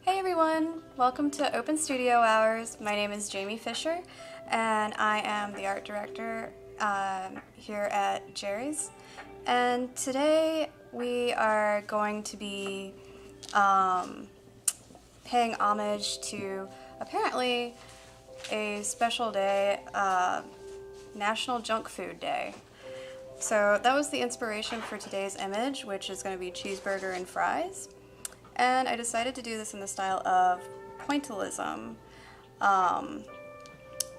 Hey everyone, welcome to Open Studio Hours. My name is Jaime Fisher and I am the art director here at Jerry's. And today we are going to be paying homage to apparently a special day, National Junk Food Day. So that was the inspiration for today's image, which is going to be cheeseburger and fries. And I decided to do this in the style of pointillism.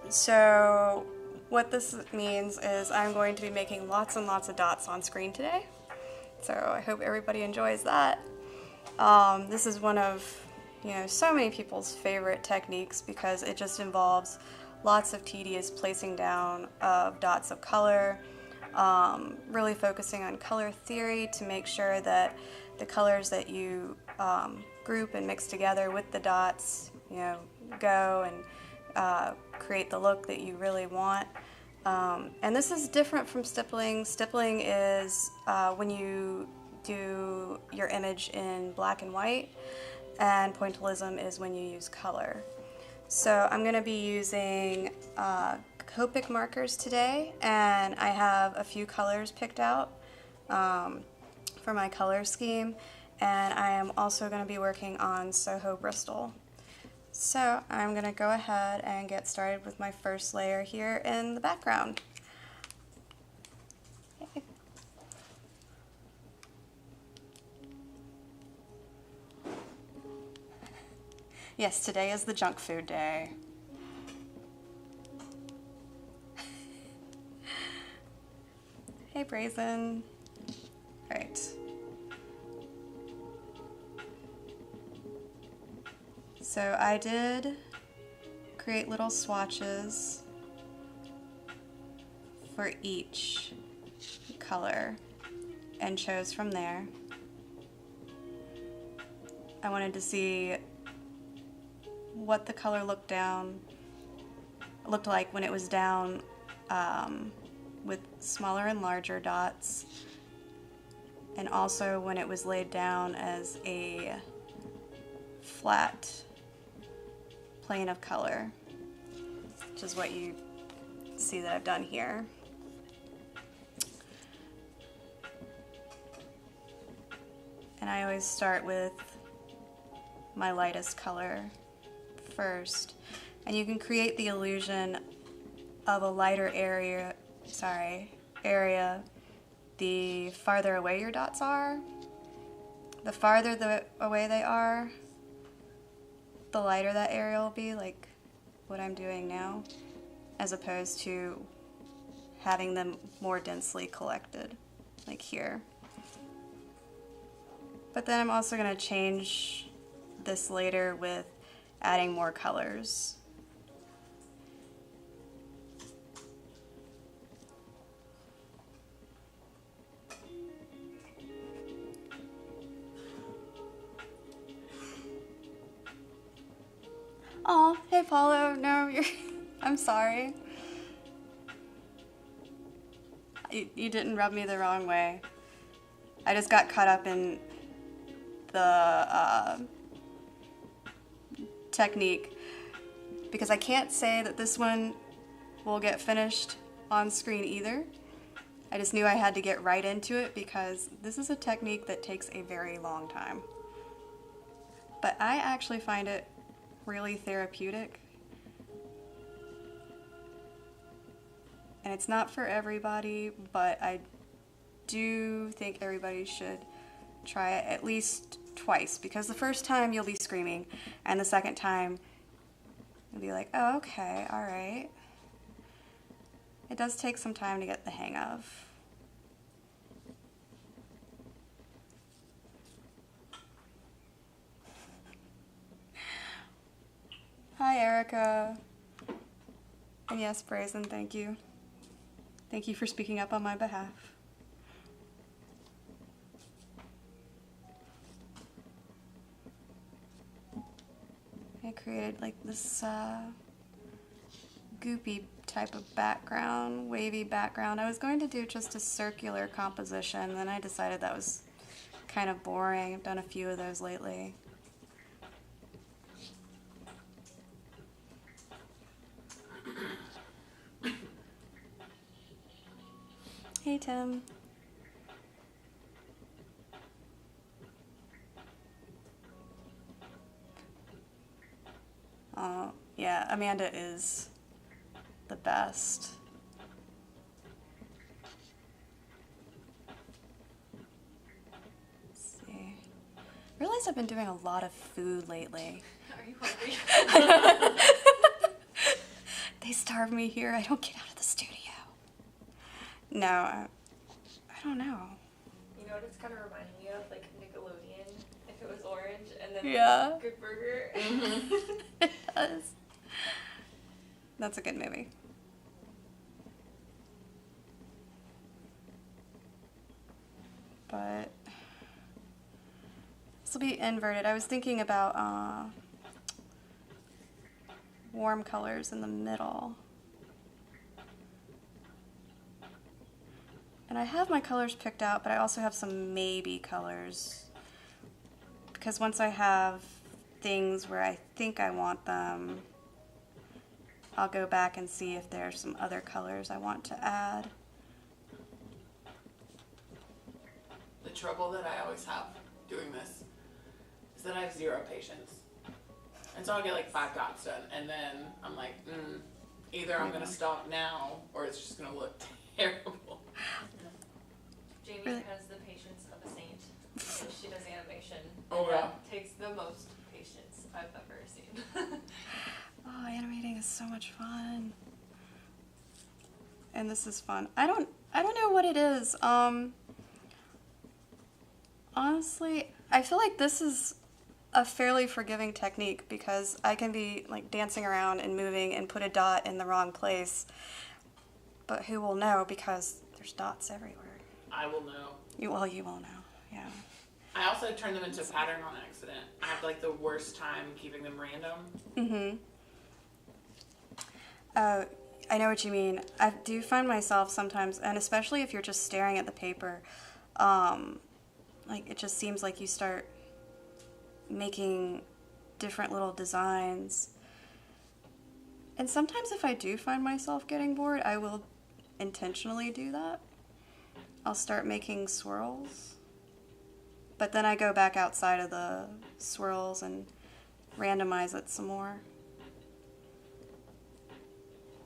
So what this means is I'm going to be making lots and lots of dots on screen today. So I hope everybody enjoys that. This is one of, so many people's favorite techniques because it just involves lots of tedious placing down of dots of color, really focusing on color theory to make sure that the colors that you group and mix together with the dots, go and create the look that you really want. And this is different from stippling. Stippling is when you do your image in black and white, and pointillism is when you use color. So I'm going to be using Copic markers today, and I have a few colors picked out for my color scheme, and I am also going to be working on Soho Bristol. So I'm going to go ahead and get started with my first layer here in the background. Okay. Yes, today is the junk food day. Hey, Brazen. All right. So I did create little swatches for each color and chose from there. I wanted to see what the color looked like when it was down with smaller and larger dots, and also when it was laid down as a flat plane of color, which is what you see that I've done here. And I always start with my lightest color first, and you can create the illusion of a lighter area the farther away your dots are. The farther away they are, the lighter that area will be, like what I'm doing now, as opposed to having them more densely collected, like here. But then I'm also going to change this later with adding more colors. Oh, hey Paulo, no, I'm sorry. You didn't rub me the wrong way. I just got caught up in the technique, because I can't say that this one will get finished on screen either. I just knew I had to get right into it because this is a technique that takes a very long time. but I actually find it really therapeutic. And it's not for everybody, but I do think everybody should try it at least twice, because the first time you'll be screaming, and the second time you'll be like, oh, okay, all right. It does take some time to get the hang of. Hi, Erica. And yes, Brazen, thank you. Thank you for speaking up on my behalf. I created like this goopy type of background, wavy background. I was going to do just a circular composition, then I decided that was kind of boring. I've done a few of those lately. Hey, Tim. Oh, yeah, Amanda is the best. Let's see. I realize I've been doing a lot of food lately. Are you hungry? They starve me here. I don't get out of the studio. No, I don't know. You know what it's kind of reminding me of? Like Nickelodeon, if it was orange, and then Yeah. Good Burger. It does. That's a good movie. But this will be inverted. I was thinking about warm colors in the middle. And I have my colors picked out, but I also have some maybe colors. Because once I have things where I think I want them, I'll go back and see if there's some other colors I want to add. The trouble that I always have doing this is that I have zero patience. And so I'll get like 5 dots done, and then I'm like, either I'm going to stop now, or it's just going to look terrible. Jamie Really? has the patience of a saint. So she does animation. Oh, and yeah. that takes the most patience I've ever seen. Oh, animating is so much fun. And this is fun. I don't know what it is. Honestly, I feel like this is a fairly forgiving technique because I can be like dancing around and moving and put a dot in the wrong place. But who will know because there's dots everywhere. I will know. You will know, yeah. I also turn them into a pattern on accident. I have like the worst time keeping them random. I know what you mean. I do find myself sometimes, and especially if you're just staring at the paper, like it just seems like you start making different little designs. And sometimes if I do find myself getting bored, I will intentionally do that. I'll start making swirls, but then I go back outside of the swirls and randomize it some more.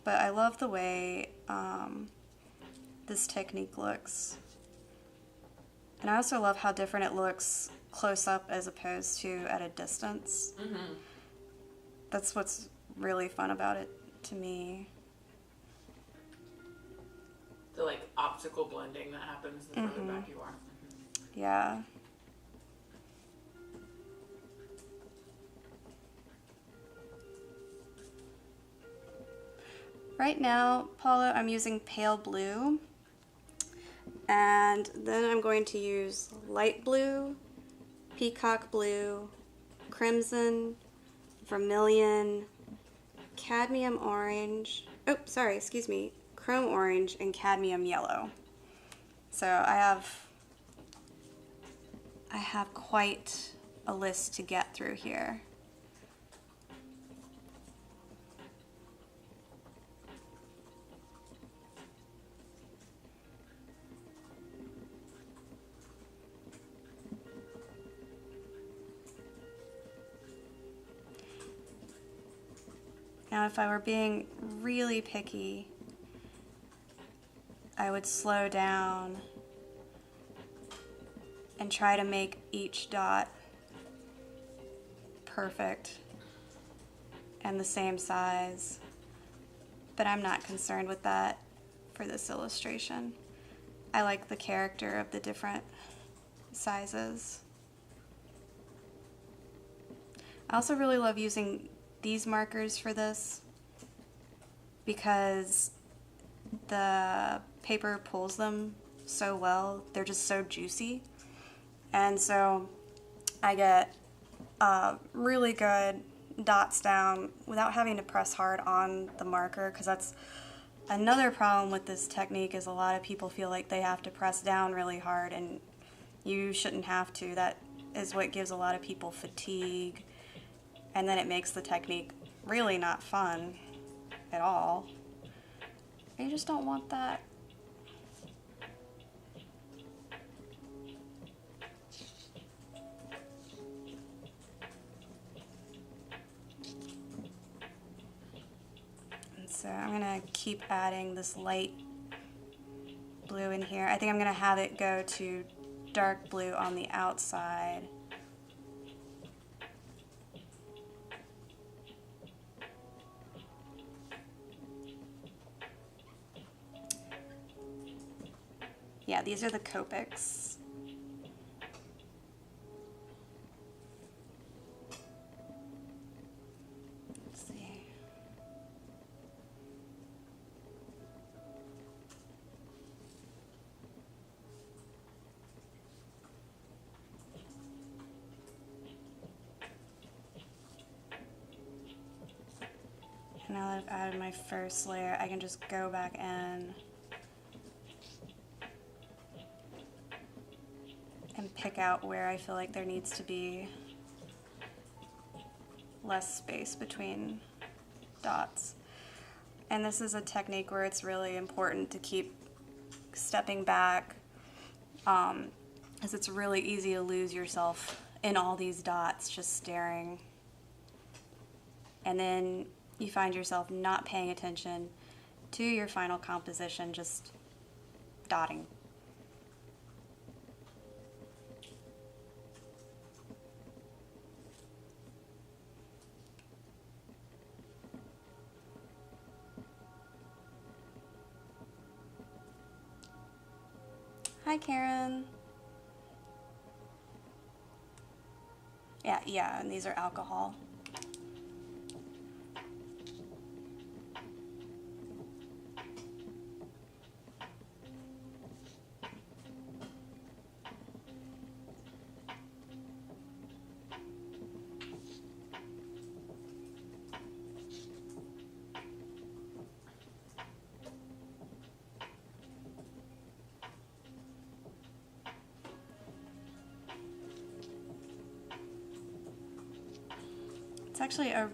But I love the way this technique looks. And I also love how different it looks close up as opposed to at a distance. That's what's really fun about it to me. The like optical blending that happens the further back you are. Yeah. Right now, Paula, I'm using pale blue. And then I'm going to use light blue, peacock blue, crimson, vermilion, cadmium orange, chrome orange, and cadmium yellow. So I have quite a list to get through here. Now, if I were being really picky, I would slow down and try to make each dot perfect and the same size, but I'm not concerned with that for this illustration. I like the character of the different sizes. I also really love using these markers for this because the paper pulls them so well. They're just so juicy. And so I get really good dots down without having to press hard on the marker, because that's another problem with this technique, is a lot of people feel like they have to press down really hard, and you shouldn't have to. That is what gives a lot of people fatigue, and then it makes the technique really not fun at all. You just don't want that. So I'm gonna keep adding this light blue in here. I think I'm gonna have it go to dark blue on the outside. Yeah, these are the Copics. Let's see. Now that I've added my first layer, I can just go back in and pick out where I feel like there needs to be less space between dots. And this is a technique where it's really important to keep stepping back, because it's really easy to lose yourself in all these dots just staring. And then you find yourself not paying attention to your final composition, just dotting. Hi, Karen. Yeah, and these are alcohol. It's actually a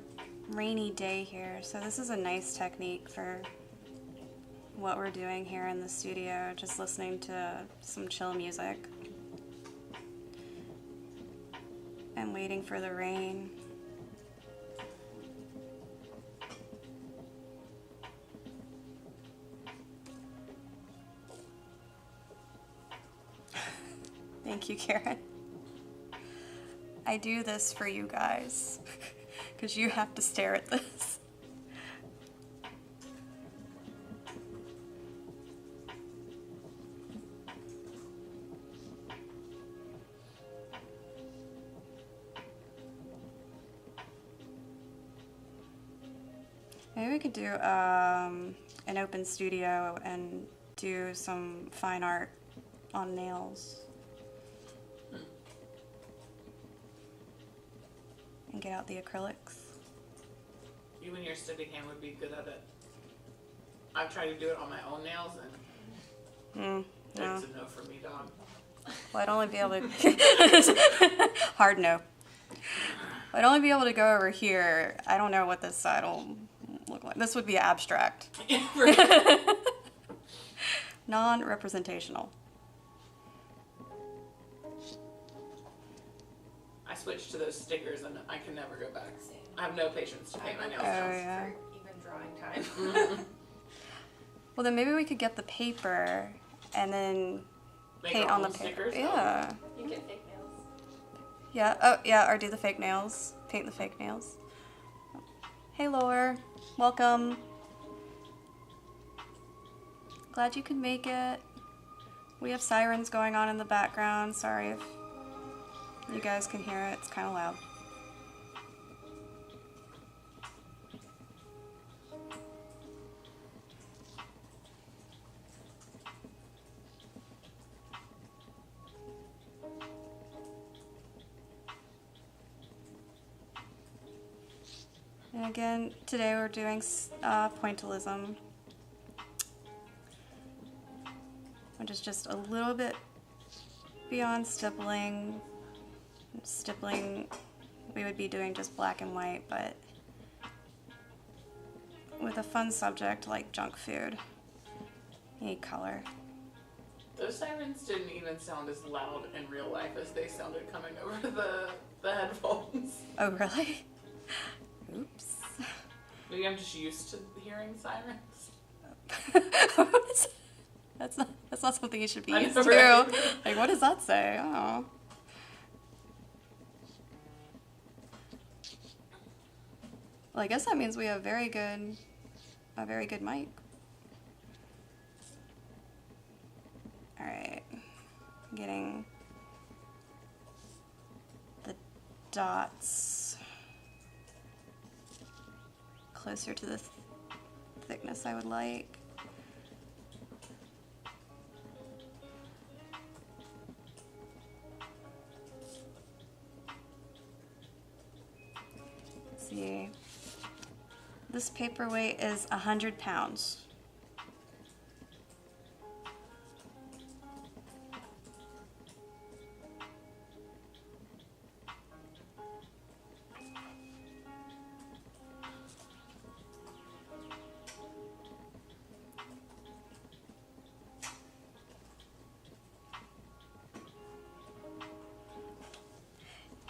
rainy day here, so this is a nice technique for what we're doing here in the studio, just listening to some chill music and waiting for the rain. Thank you, Karen. I do this for you guys. Because you have to stare at this. Maybe we could do an open studio and do some fine art on nails. And get out the acrylics. You and your steady hand would be good at it. I've tried to do it on my own nails, and No. it's a no for me, dog. Well, I'd only be able to... Hard no. I'd only be able to go over here. I don't know what this side will look like. This would be abstract. Non-representational. I switched to those stickers and I can never go back. I have no patience to paint my nails. Oh, yeah. You drawing time. Well, then maybe we could get the paper and then Make paint our on the own paper. stickers? Yeah. You get fake nails. Yeah. Oh, yeah. Or do the fake nails. Paint the fake nails. Hey, Laura. Welcome. Glad you could make it. We have sirens going on in the background. Sorry if you guys can hear it. It's kind of loud. And again, today we're doing pointillism, which is just a little bit beyond stippling. Stippling, we would be doing just black and white, but with a fun subject like junk food, you need color. Those sirens didn't even sound as loud in real life as they sounded coming over the headphones. Oh, really? Oops. Maybe I'm just used to hearing sirens. That's not something you should be I used know, to. right? Like, what does that say? Oh. Well, I guess that means we have a very good mic. All right, getting the dots closer to the thickness I would like. Let's see. This paperweight is 100 pounds.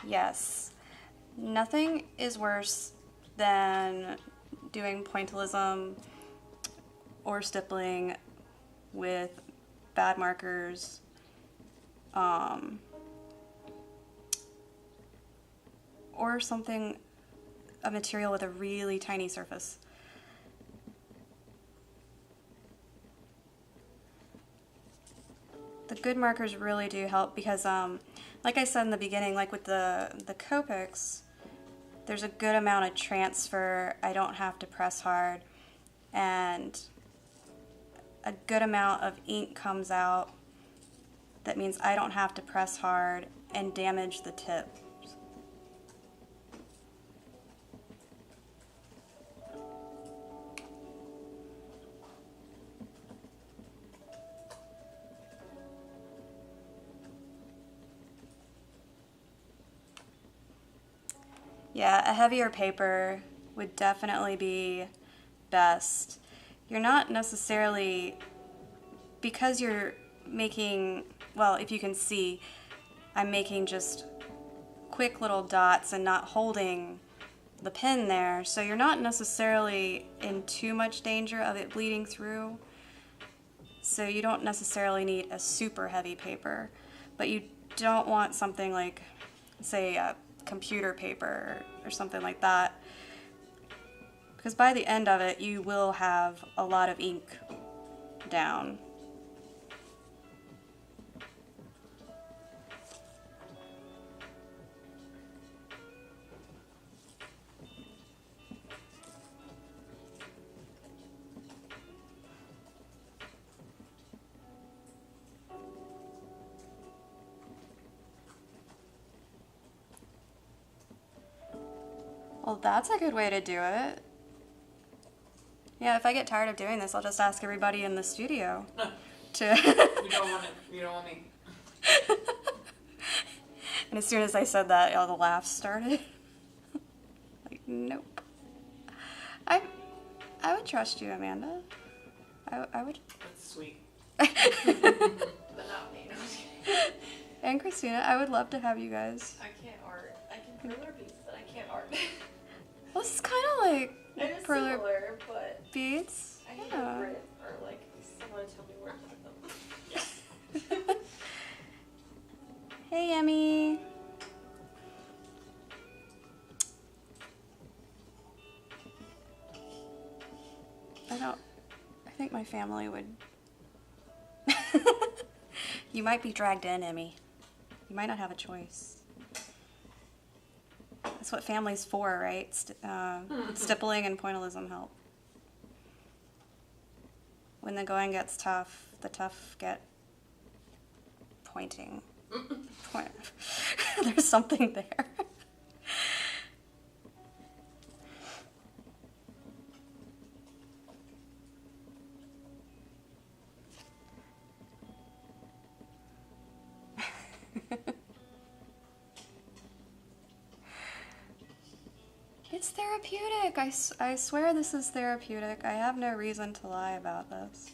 Yes, nothing is worse than doing pointillism or stippling with bad markers, or something, a material with a really tiny surface. The good markers really do help because, like I said in the beginning, like with the Copics, there's a good amount of transfer. I don't have to press hard, and a good amount of ink comes out. That means I don't have to press hard and damage the tip. Yeah, a heavier paper would definitely be best. You're not necessarily, because you're making, well, if you can see, I'm making just quick little dots and not holding the pen there, so you're not necessarily in too much danger of it bleeding through. So you don't necessarily need a super heavy paper, but you don't want something like, say, a computer paper or something like that, because by the end of it you will have a lot of ink down. Well, that's a good way to do it. Yeah, if I get tired of doing this, I'll just ask everybody in the studio to... You don't want it. You don't want me. And as soon as I said that, all the laughs started. Like, nope. I would trust you, Amanda. I would... That's sweet. But not me. No, I'm just kidding. And Christina, I would love to have you guys. I can't art. I can perler pieces, but I can't art. Well, this is kind of like It is perler. similar, but Emmy. I think my family would. You might be dragged in, Emmy. You might not have a choice. That's what family's for, right? Stippling and pointillism help. When the going gets tough, the tough get pointing. There's something there. It's therapeutic. I swear this is therapeutic. I have no reason to lie about this.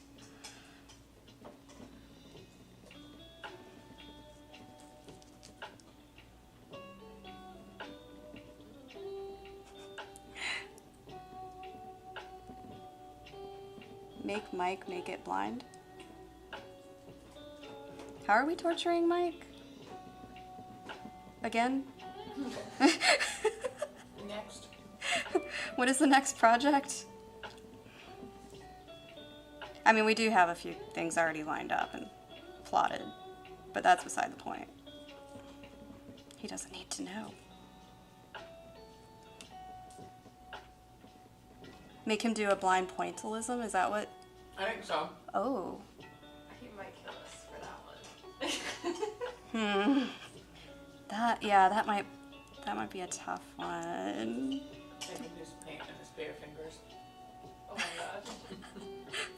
Make Mike make it blind. How are we torturing Mike? Again? Next. What is the next project? I mean, we do have a few things already lined up and plotted, but that's beside the point. He doesn't need to know. Make him do a blind pointillism? Is that what? I think so. Oh. He might kill us for that one. That might be a tough one. They can do some paint in his bare fingers. Oh my gosh.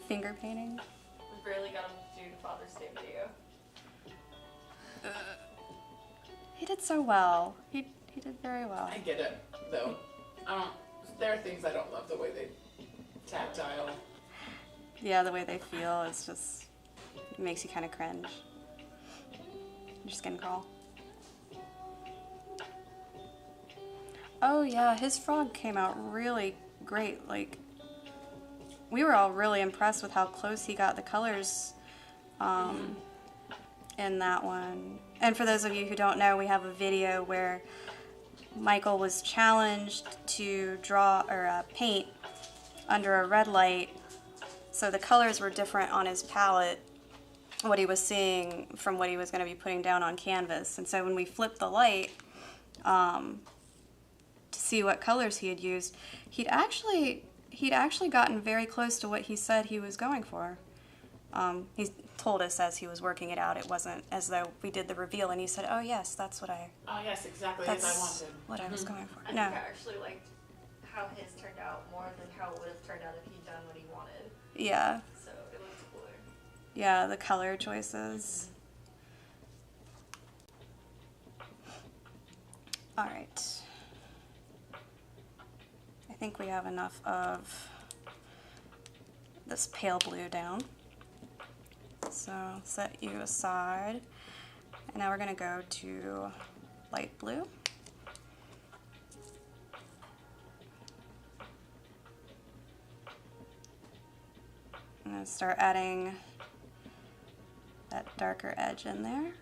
Finger painting. We barely got him to do the Father's Day video. He did so well. He did very well. I get it, though. There are things I don't love the way they tactile. Yeah, the way they feel is just, it makes you kind of cringe. Your skin crawl. Oh yeah, his frog came out really great. Like, we were all really impressed with how close he got the colors in that one. And for those of you who don't know, we have a video where Michael was challenged to draw or paint under a red light, so the colors were different on his palette, what he was seeing from what he was going to be putting down on canvas. And so when we flipped the light to see what colors he had used, he'd actually gotten very close to what he said he was going for. He told us as he was working it out. It wasn't as though we did the reveal and he said, "Oh yes, that's what I." Oh yes, exactly That's as I wanted. what I was going for. I No. think I actually liked how his turned out more than how it would have turned out if he'd done what he wanted. Yeah. So it looked cooler. Yeah, the color choices. All right. I think we have enough of this pale blue down. So I'll set you aside. And now we're going to go to light blue. I'm going to start adding that darker edge in there.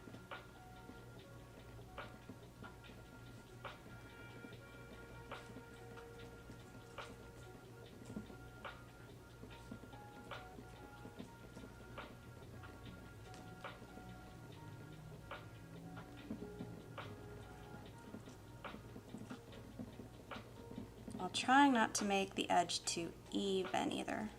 While trying not to make the edge too even either.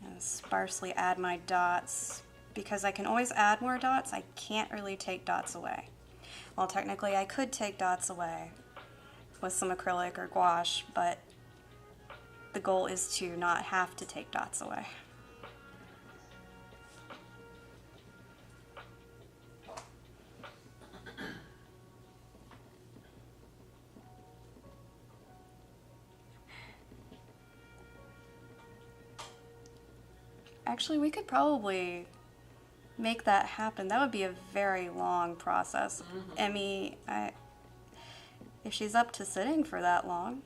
And sparsely add my dots. Because I can always add more dots, I can't really take dots away. Well, technically I could take dots away with some acrylic or gouache, but the goal is to not have to take dots away. Actually, we could probably make that happen. That would be a very long process. Emmy, if she's up to sitting for that long,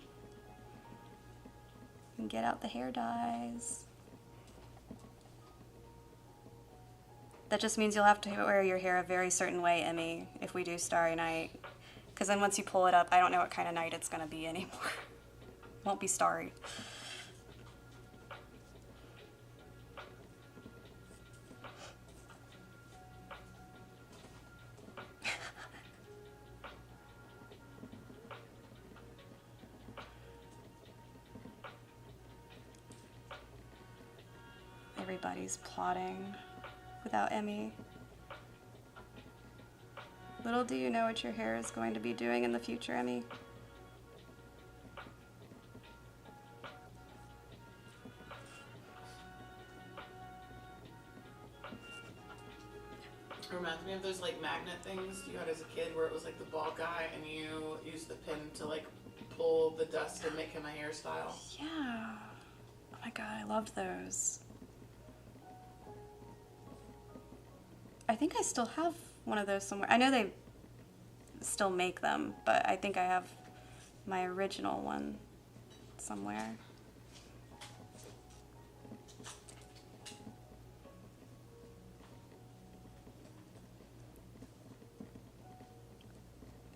and get out the hair dyes. That just means you'll have to wear your hair a very certain way, Emmy, if we do Starry Night. Because then once you pull it up, I don't know what kind of night it's going to be anymore. Won't be starry. Everybody's plotting without Emmy. Little do you know what your hair is going to be doing in the future, Emmy. It reminds me of those like magnet things you had as a kid where it was like the bald guy and you used the pin to like pull the dust and make him a hairstyle. Yeah. Oh my god, I loved those. I think I still have one of those somewhere. I know they still make them, but I think I have my original one somewhere.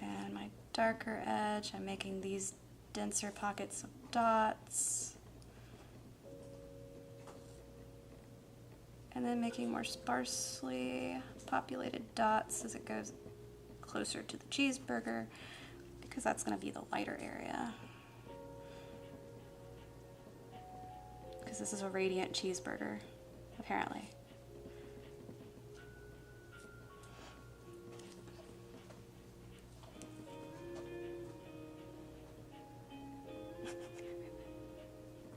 And my darker edge, I'm making these denser pockets of dots. And then making more sparsely populated dots as it goes closer to the cheeseburger, because that's going to be the lighter area. Because this is a radiant cheeseburger, apparently.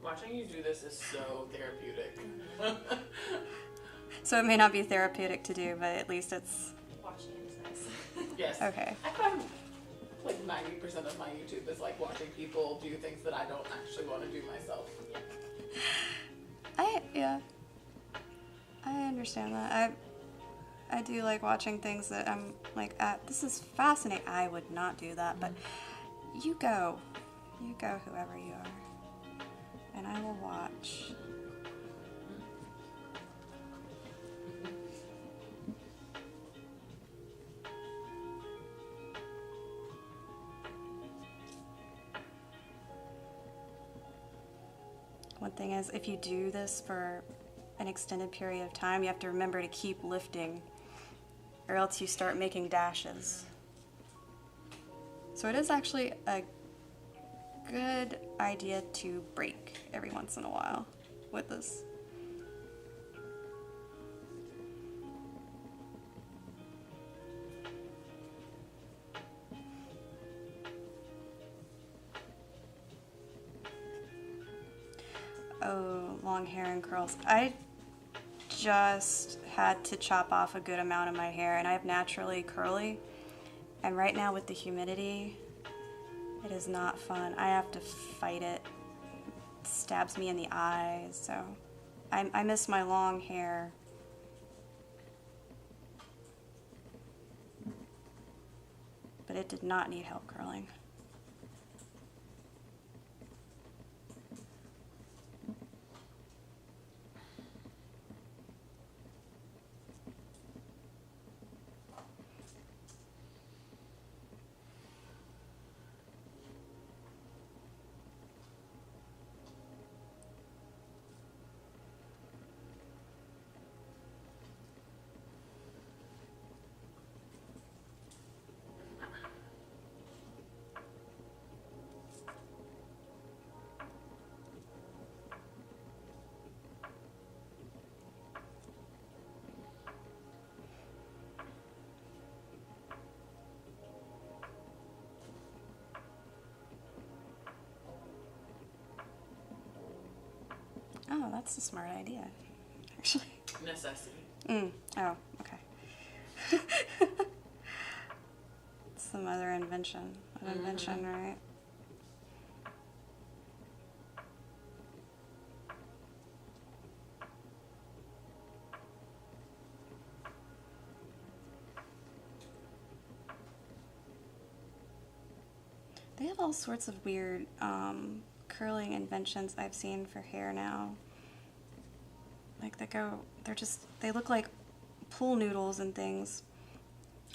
Watching you do this is so therapeutic. So it may not be therapeutic to do, but at least it's... Watching it is nice. Yes. Okay. I find like 90% of my YouTube is like watching people do things that I don't actually want to do myself. Yeah. I understand that. I do like watching things that I'm like, this is fascinating. I would not do that, but you go. You go, whoever you are. And I will watch. One thing is, if you do this for an extended period of time, you have to remember to keep lifting, or else you start making dashes. So it is actually a good idea to break every once in a while with this. Oh, long hair and curls. I just had to chop off a good amount of my hair, and I have naturally curly, and right now with the humidity, it is not fun. I have to fight it. It stabs me in the eyes, so I miss my long hair. But it did not need help curling. Oh, that's a smart idea, actually. Necessity. Oh, okay. It's the mother invention of invention, right? They have all sorts of weird curling inventions I've seen for hair now. Like they look like pool noodles and things.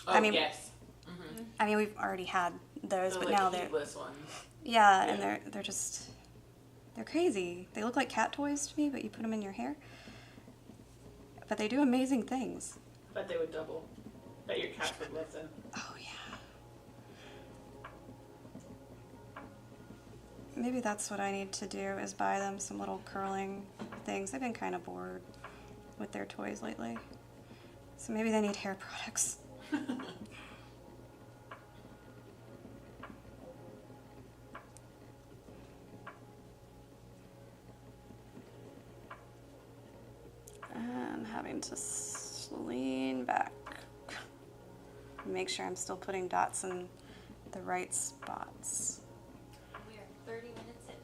Oh, I mean, yes. Mm-hmm. I mean, we've already had those, The but like now they're heatless ones. yeah, and they're just they're crazy. They look like cat toys to me, but you put them in your hair. But they do amazing things. Bet they would double. Bet your cats would love them. Oh yeah. Maybe that's what I need to do is buy them some little curling things. They've been kind of bored with their toys lately. So maybe they need hair products. And having to lean back. Make sure I'm still putting dots in the right spots. We are 30 minutes in.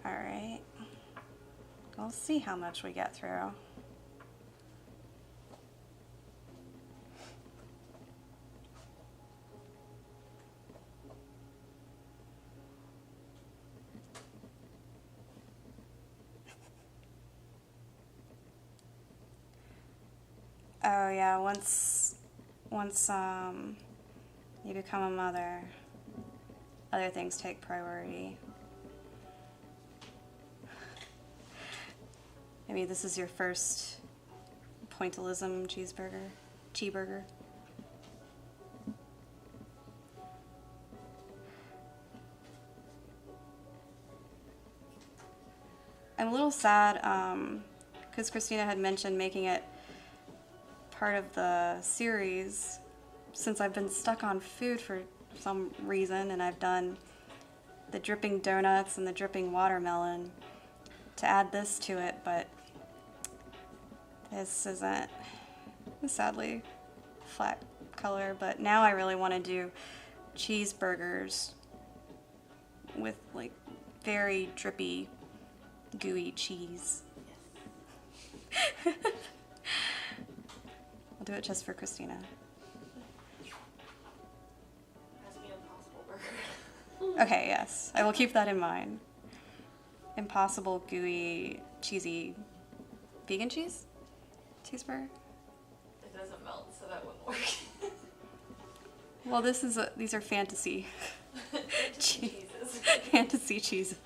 All right. We'll see how much we get through. Oh yeah, once you become a mother, other things take priority. Maybe this is your first pointillism cheeseburger. I'm a little sad because Christina had mentioned making it part of the series since I've been stuck on food for some reason, and I've done the dripping donuts and the dripping watermelon to add this to it, but this isn't sadly flat color. But now I really want to do cheeseburgers with like very drippy, gooey cheese. Yes. I'll do it just for Christina. It has to be an Impossible Burger. Okay, yes. I will keep that in mind. Impossible, gooey, cheesy, vegan cheese? Cheeseburger? It doesn't melt, so that wouldn't work. Well, these are fantasy. Cheeses. Fantasy cheeses.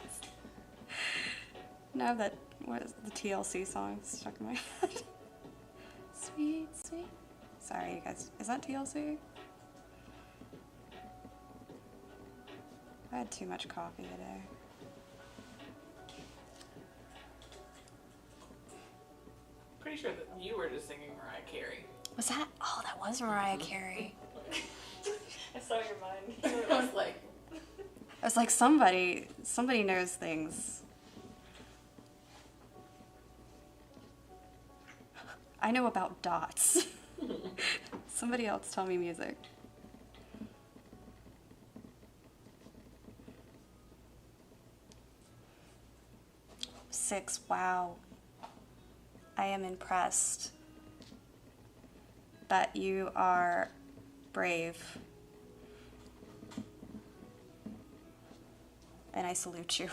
Now that, what is the TLC song stuck in my head? Sweet, sweet. Sorry, you guys. Is that TLC? I had too much coffee today. Pretty sure that you were just singing Mariah Carey. Was that? Oh, that was Mariah Carey. I saw your mind. I was like, I was like, somebody knows things. I know about dots. Somebody else tell me music. Six, wow. I am impressed. But you are brave. And I salute you.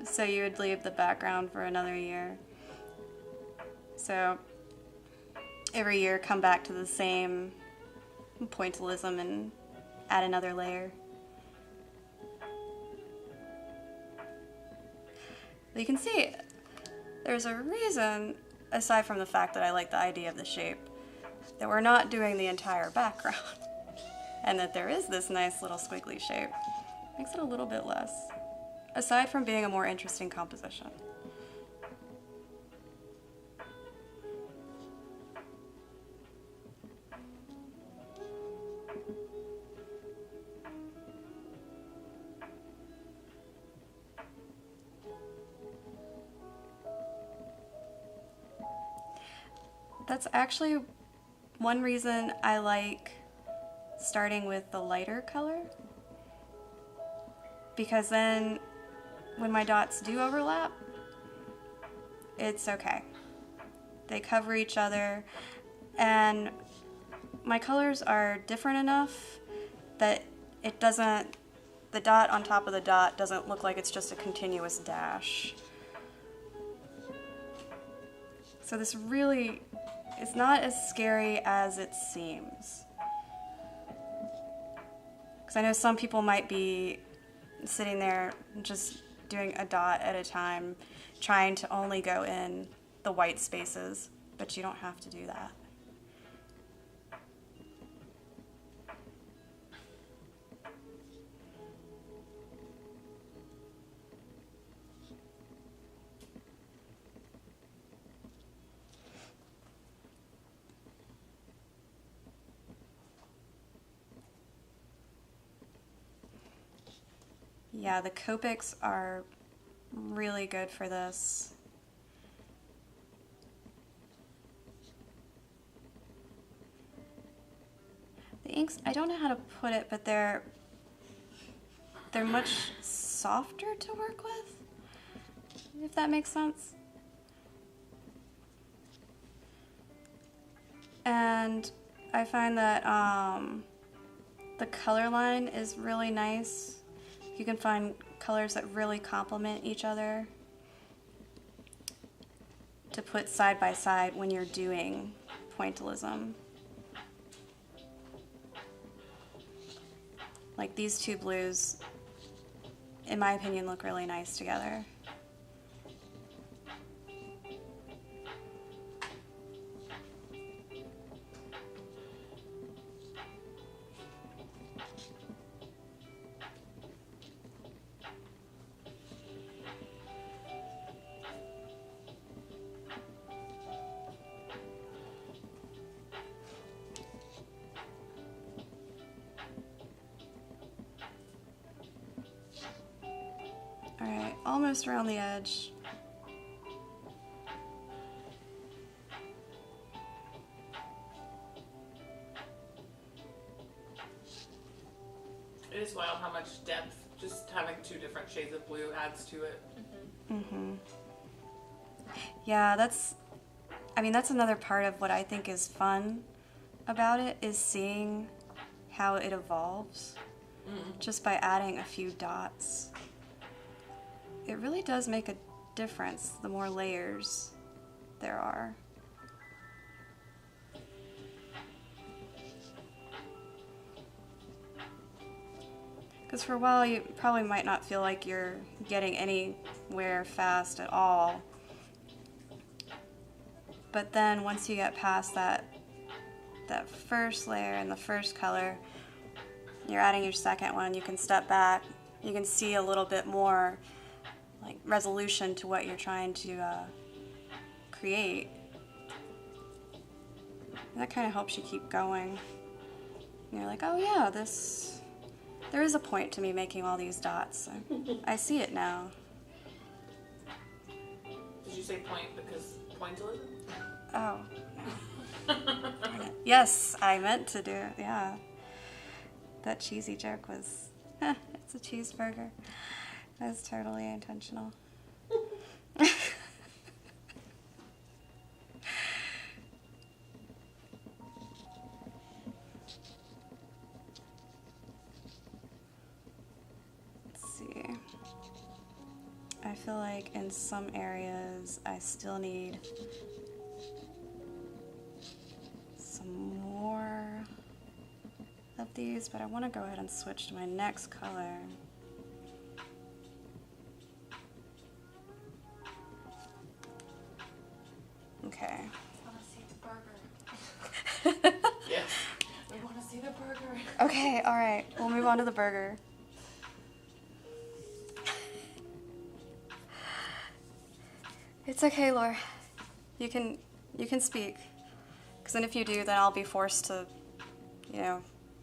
So you would leave the background for another year. So every year come back to the same pointillism and add another layer. But you can see there's a reason, aside from the fact that I like the idea of the shape, that we're not doing the entire background. And that there is this nice little squiggly shape. Makes it a little bit less. Aside from being a more interesting composition. That's actually one reason I like starting with the lighter color. because then when my dots do overlap, it's okay. They cover each other, and my colors are different enough that it doesn't, the dot on top of the dot doesn't look like it's just a continuous dash. So this really is not as scary as it seems. Because I know some people might be sitting there just doing a dot at a time, trying to only go in the white spaces, but you don't have to do that. Yeah, the Copics are really good for this. The inks, I don't know how to put it, but they're much softer to work with, if that makes sense. And I find that the color line is really nice. You can find colors that really complement each other to put side by side when you're doing pointillism. Like these two blues, in my opinion, look really nice together. Alright, almost around the edge. It is wild how much depth just having two different shades of blue adds to it. Mm-hmm. Yeah, that's another part of what I think is fun about it, is seeing how it evolves just by adding a few dots. It really does make a difference the more layers there are. Because for a while you probably might not feel like you're getting anywhere fast at all. But then once you get past that first layer and the first color, you're adding your second one, you can step back, you can see a little bit more like resolution to what you're trying to create. And that kind of helps you keep going. And you're like, oh yeah, there is a point to me making all these dots. I see it now. Did you say point because pointillism? Oh. Yes, I meant to do it, yeah. That cheesy joke was, it's a cheeseburger. That was totally intentional. Let's see. I feel like in some areas I still need some more of these, but I want to go ahead and switch to my next color. Okay. I want to see the burger. Yes. We want to see the burger. Okay, alright. We'll move on to the burger. It's okay, Laura. You can speak. Because then if you do, then I'll be forced to,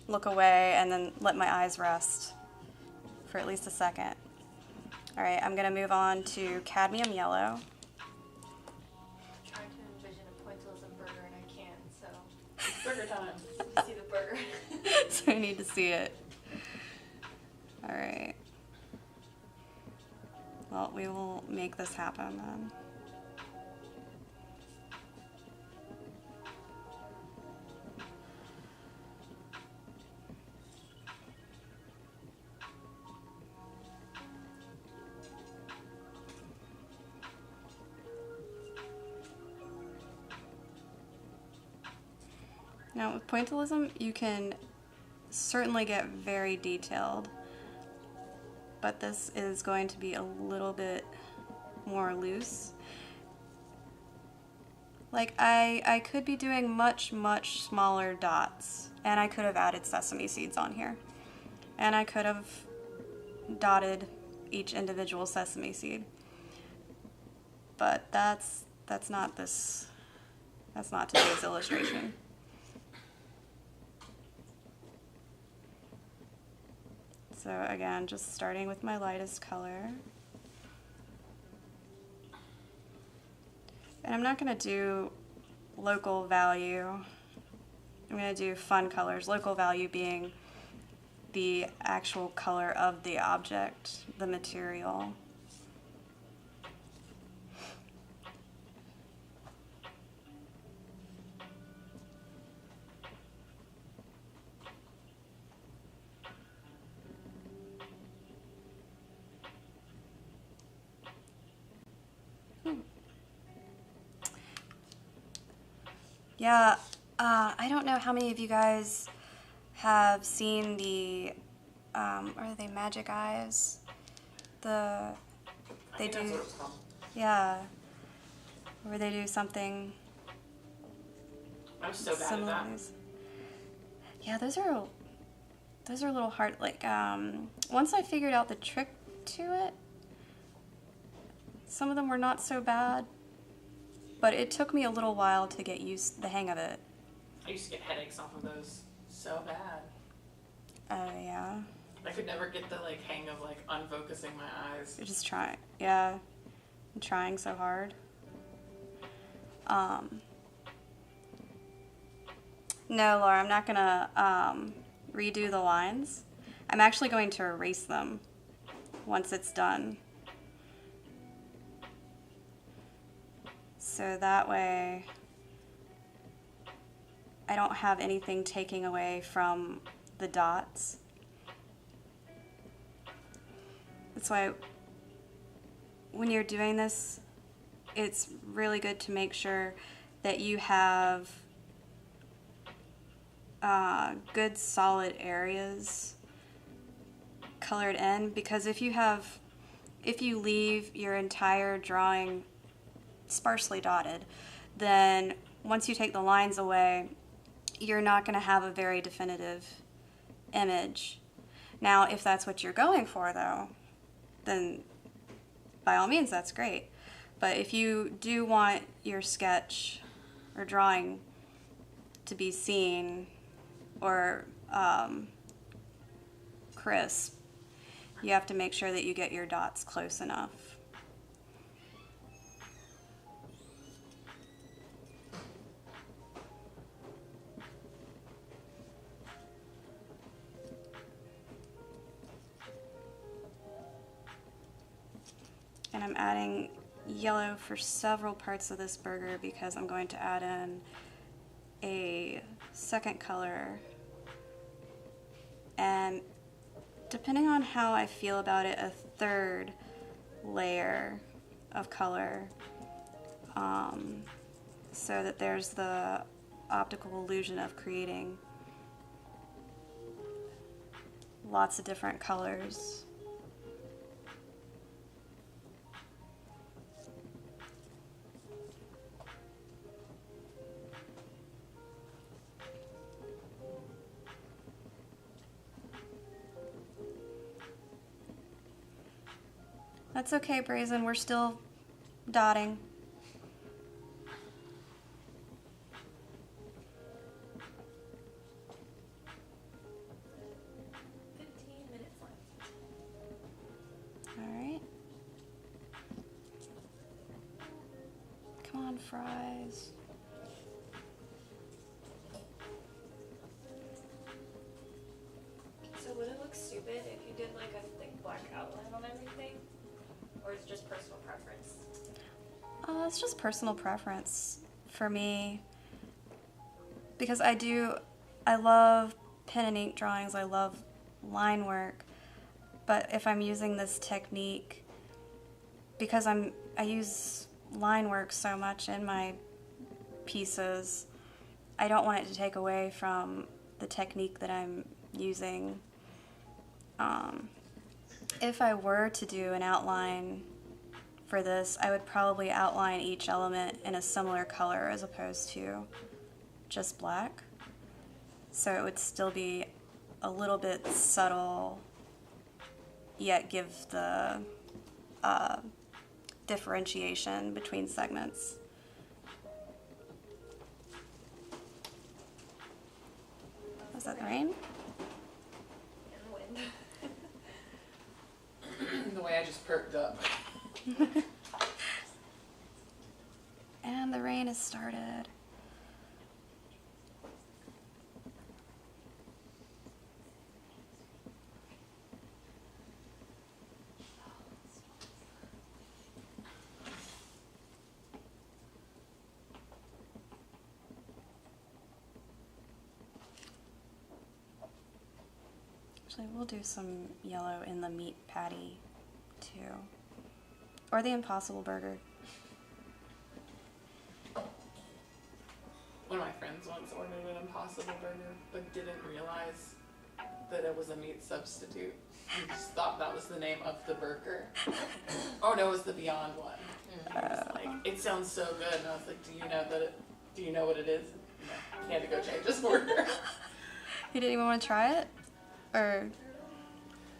look away and then let my eyes rest for at least a second. Alright, I'm going to move on to cadmium yellow. I'm trying to envision a pointillism burger and I can't, so It's burger time. see the burger. So I need to see it. Alright. Well, we will make this happen then. Now with pointillism, you can certainly get very detailed, but this is going to be a little bit more loose. Like I could be doing much smaller dots, and I could have added sesame seeds on here, and I could have dotted each individual sesame seed, but that's not today's illustration. So again, just starting with my lightest color. And I'm not going to do local value. I'm going to do fun colors, local value being the actual color of the object, the material. Yeah, I don't know how many of you guys have seen the, are they magic eyes? They do, that's what it's called. yeah, where they do something I'm so bad at similar that. to these. Yeah, those are a little hard. Like, once I figured out the trick to it, some of them were not so bad. But it took me a little while to get the hang of it. I used to get headaches off of those so bad. Oh, yeah. I could never get the like hang of like unfocusing my eyes. You're just trying. Yeah. I'm trying so hard. No, Laura, I'm not gonna redo the lines. I'm actually going to erase them once it's done. So that way I don't have anything taking away from the dots. That's why when you're doing this, it's really good to make sure that you have good solid areas colored in, because if you leave your entire drawing sparsely dotted, then once you take the lines away, you're not going to have a very definitive image. Now, if that's what you're going for, though, then by all means, that's great. But if you do want your sketch or drawing to be seen or crisp, you have to make sure that you get your dots close enough. And I'm adding yellow for several parts of this burger because I'm going to add in a second color. And depending on how I feel about it, a third layer of color, so that there's the optical illusion of creating lots of different colors. That's okay, Brazen, we're still dotting. Alright. Come on, fries. So would it look stupid if you did like a thick black outline on everything? Or is it just personal preference? It's just personal preference for me. Because I love pen and ink drawings, I love line work, but if I'm using this technique, because I use line work so much in my pieces, I don't want it to take away from the technique that I'm using. If I were to do an outline for this, I would probably outline each element in a similar color as opposed to just black. So it would still be a little bit subtle, yet give the differentiation between segments. Was that the rain? And the wind. The way I just perked up. And the rain has started. Actually, we'll do some yellow in the meat patty too. Or the Impossible Burger. One of my friends once ordered an Impossible Burger, but didn't realize that it was a meat substitute. He just thought that was the name of the burger. Oh no, it was the Beyond one. He was like, it sounds so good, and I was like, do you know what it is? No, he had to go change his order. He didn't even want to try it? Or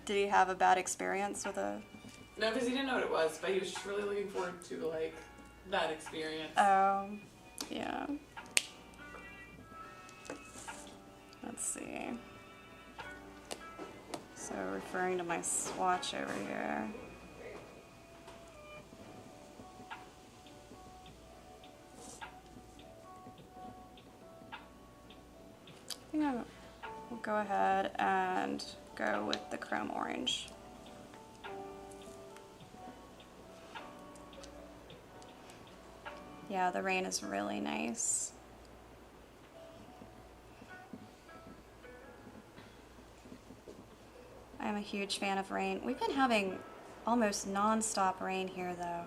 did he have a bad experience with a... No, because he didn't know what it was, but he was just really looking forward to like that experience. Oh, yeah. Let's see. So referring to my swatch over here. I think we'll go ahead and go with the chrome orange. Yeah, the rain is really nice. I'm a huge fan of rain. We've been having almost non-stop rain here though.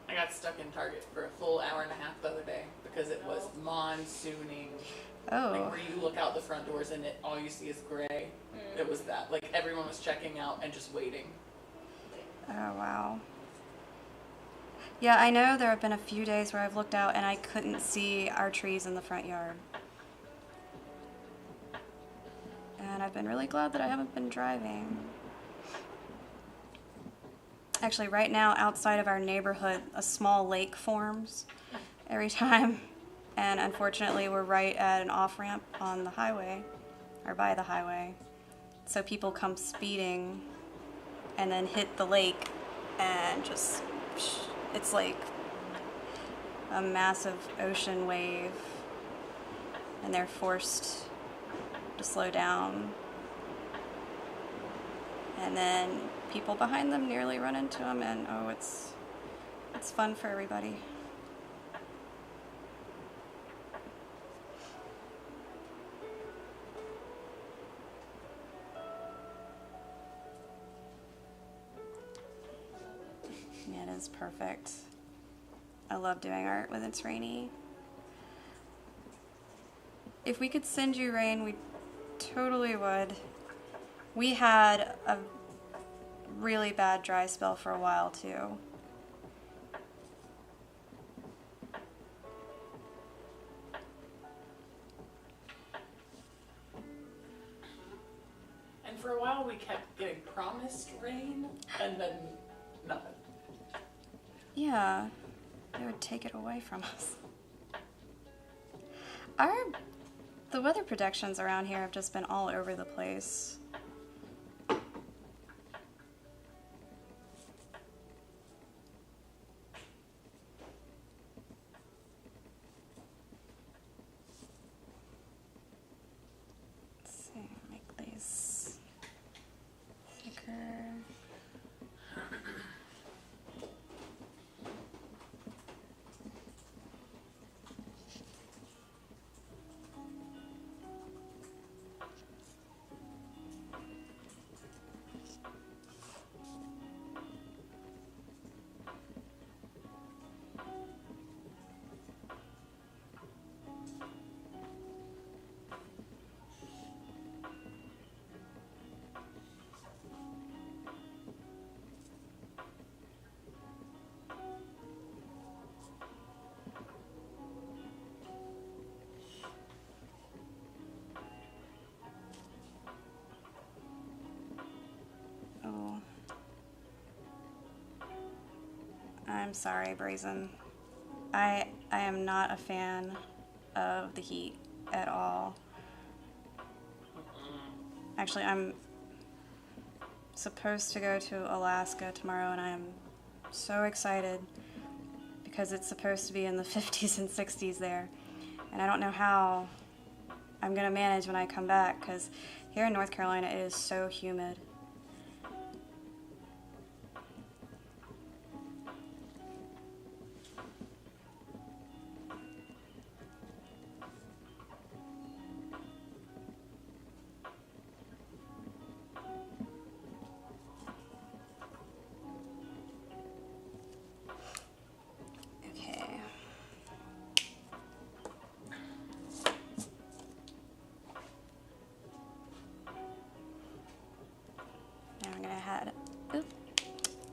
I got stuck in Target for a full hour and a half the other day because it was monsooning. Oh. Like where you look out the front doors and all you see is gray. It was that. Like everyone was checking out and just waiting. Oh, wow. Yeah, I know there have been a few days where I've looked out and I couldn't see our trees in the front yard. And I've been really glad that I haven't been driving. Actually, right now, outside of our neighborhood, a small lake forms every time. And unfortunately, we're right at an off-ramp on the highway, or by the highway. So people come speeding and then hit the lake and just, it's like a massive ocean wave. And they're forced to slow down. And then people behind them nearly run into them, and oh, it's fun for everybody. Yeah, it is perfect. I love doing art when it's rainy. If we could send you rain, we totally would. We had a really bad dry spell for a while too. And for a while we kept getting promised rain and then nothing. Yeah, they would take it away from us. The weather predictions around here have just been all over the place. Let's see, make these thicker. I'm sorry, Brazen. I am not a fan of the heat at all. Actually, I'm supposed to go to Alaska tomorrow, and I am so excited because it's supposed to be in the 50s and 60s there. And I don't know how I'm going to manage when I come back, because here in North Carolina it is so humid.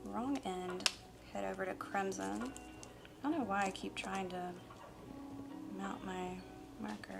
Wrong end, head over to Crimson. I don't know why I keep trying to mount my marker.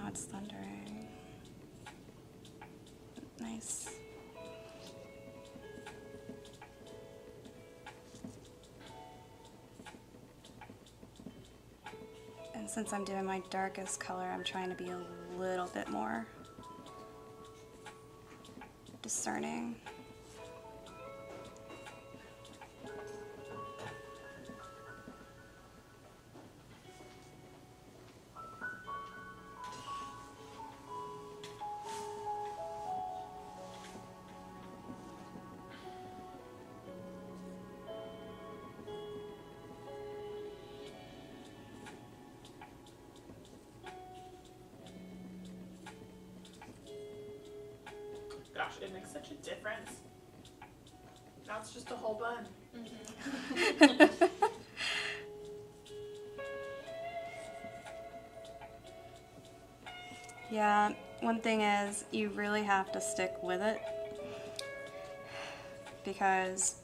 It's thundering. Nice. And since I'm doing my darkest color, I'm trying to be a little bit more discerning. Gosh, it makes such a difference. Now it's just a whole bun. Mm-hmm. Yeah, one thing is you really have to stick with it, because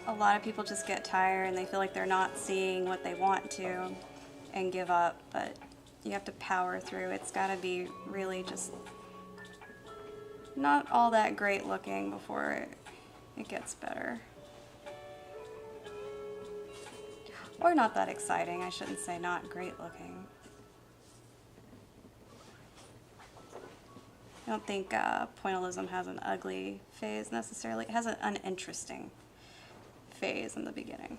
a lot of people just get tired and they feel like they're not seeing what they want to and give up, but you have to power through. It's got to be really just not all that great looking before it gets better. Or not that exciting, I shouldn't say not great looking. I don't think pointillism has an ugly phase necessarily. It has an uninteresting phase in the beginning.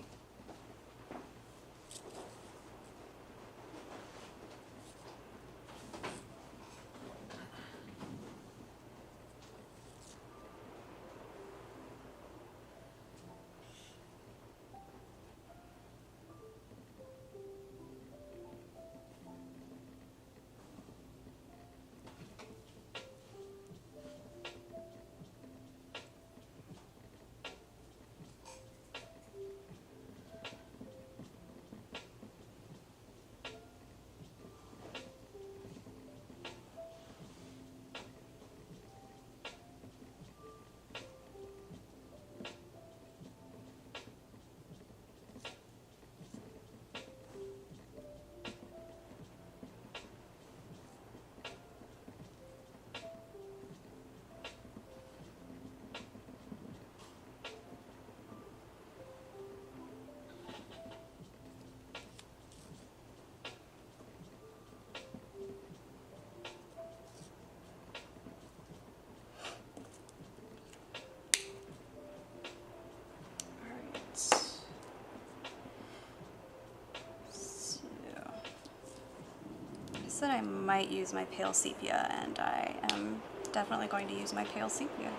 reason, I might use my pale sepia, and I am definitely going to use my pale sepia.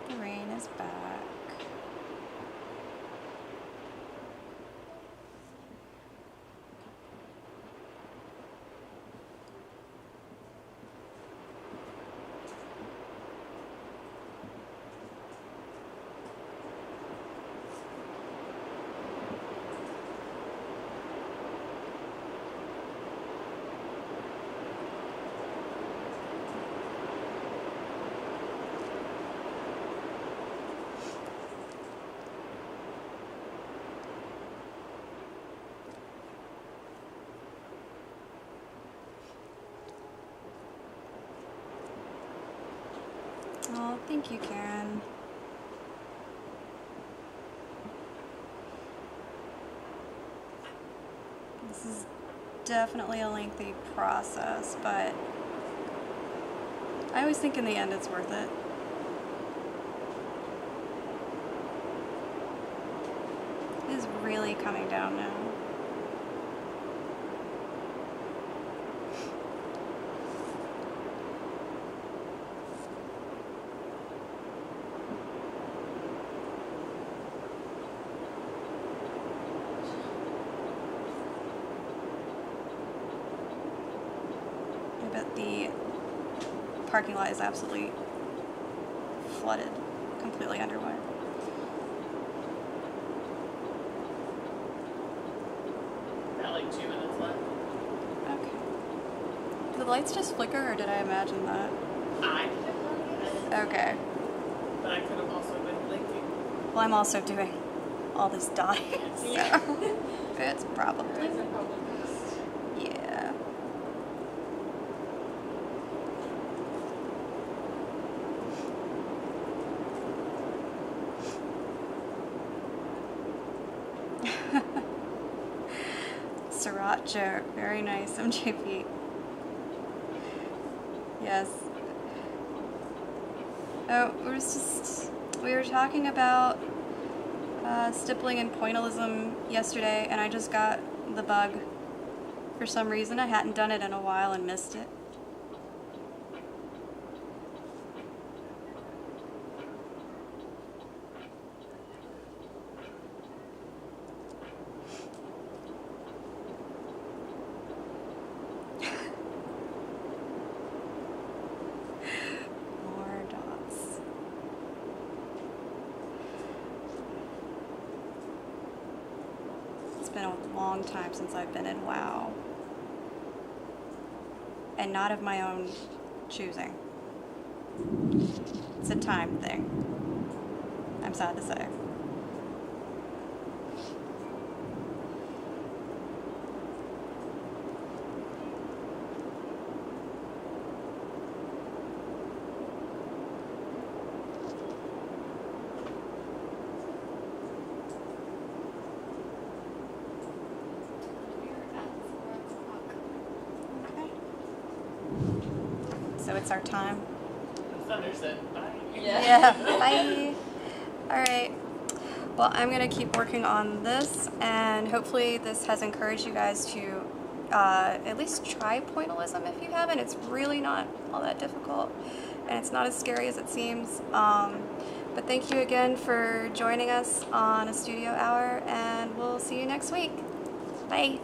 The rain is back. Oh, thank you, Karen. This is definitely a lengthy process, but I always think in the end it's worth it. It is really coming down now. But the parking lot is absolutely flooded, completely underwater. Got like 2 minutes left. Okay. Did the lights just flicker, or did I imagine that? I didn't know. Okay. But I could have also been blinking. Well, I'm also doing all this dotting, so it's probably. Yeah. Sriracha, very nice, MJP. Yes. Oh, we were talking about stippling and pointillism yesterday, and I just got the bug. For some reason, I hadn't done it in a while and missed it. More dots. It's been a long time since I've been in WoW. And not of my own choosing. It's a time thing. I'm sad to say. So it's our time. Thunder said bye. Yeah, bye. Alright. Well, I'm going to keep working on this, and hopefully this has encouraged you guys to at least try pointillism if you haven't. It's really not all that difficult, and it's not as scary as it seems. But thank you again for joining us on a studio hour, and we'll see you next week. Bye.